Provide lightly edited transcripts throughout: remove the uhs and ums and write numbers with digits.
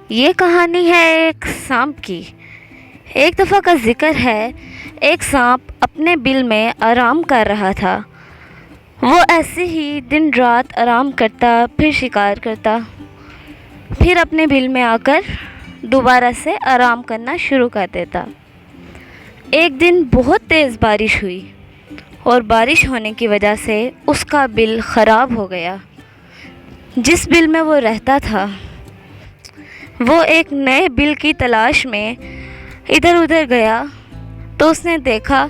یہ کہانی ہے ایک سانپ کی۔ ایک دفعہ کا ذکر ہے، ایک سانپ اپنے بل میں آرام کر رہا تھا۔ وہ ایسے ہی دن رات آرام کرتا، پھر شکار کرتا، پھر اپنے بل میں آ کر دوبارہ سے آرام کرنا شروع کر دیتا۔ ایک دن بہت تیز بارش ہوئی اور بارش ہونے کی وجہ سے اس کا بل خراب ہو گیا۔ جس بل میں وہ رہتا تھا، وہ ایک نئے بل کی تلاش میں ادھر ادھر گیا تو اس نے دیکھا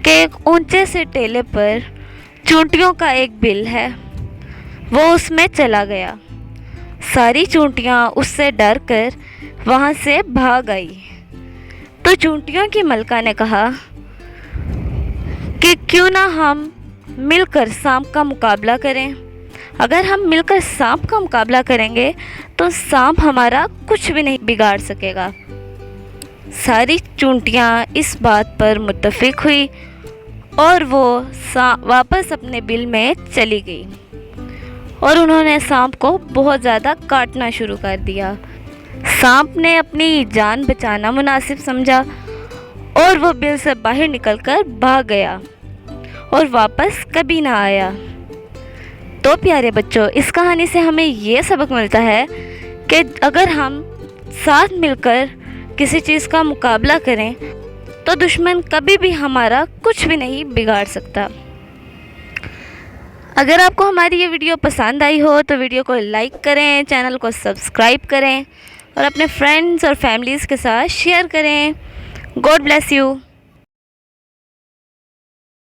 کہ ایک اونچے سے ٹیلے پر چونٹیوں کا ایک بل ہے۔ وہ اس میں چلا گیا۔ ساری چونٹیاں اس سے ڈر کر وہاں سے بھاگ آئی۔ تو چونٹیوں کی ملکہ نے کہا کہ کیوں نہ ہم مل کر سانپ کا مقابلہ کریں۔ اگر ہم مل کر سانپ کا مقابلہ کریں گے تو سانپ ہمارا کچھ بھی نہیں بگاڑ سکے گا۔ ساری چونٹیاں اس بات پر متفق ہوئی اور وہ واپس اپنے بل میں چلی گئی اور انہوں نے سانپ کو بہت زیادہ کاٹنا شروع کر دیا۔ سانپ نے اپنی جان بچانا مناسب سمجھا اور وہ بل سے باہر نکل کر بھاگ گیا اور واپس کبھی نہ آیا۔ تو پیارے بچوں، اس کہانی سے ہمیں یہ سبق ملتا ہے کہ اگر ہم ساتھ مل کر کسی چیز کا مقابلہ کریں تو دشمن کبھی بھی ہمارا کچھ بھی نہیں بگاڑ سکتا۔ اگر آپ کو ہماری یہ ویڈیو پسند آئی ہو تو ویڈیو کو لائک کریں، چینل کو سبسکرائب کریں اور اپنے فرینڈز اور فیملیز کے ساتھ شیئر کریں۔ God bless you.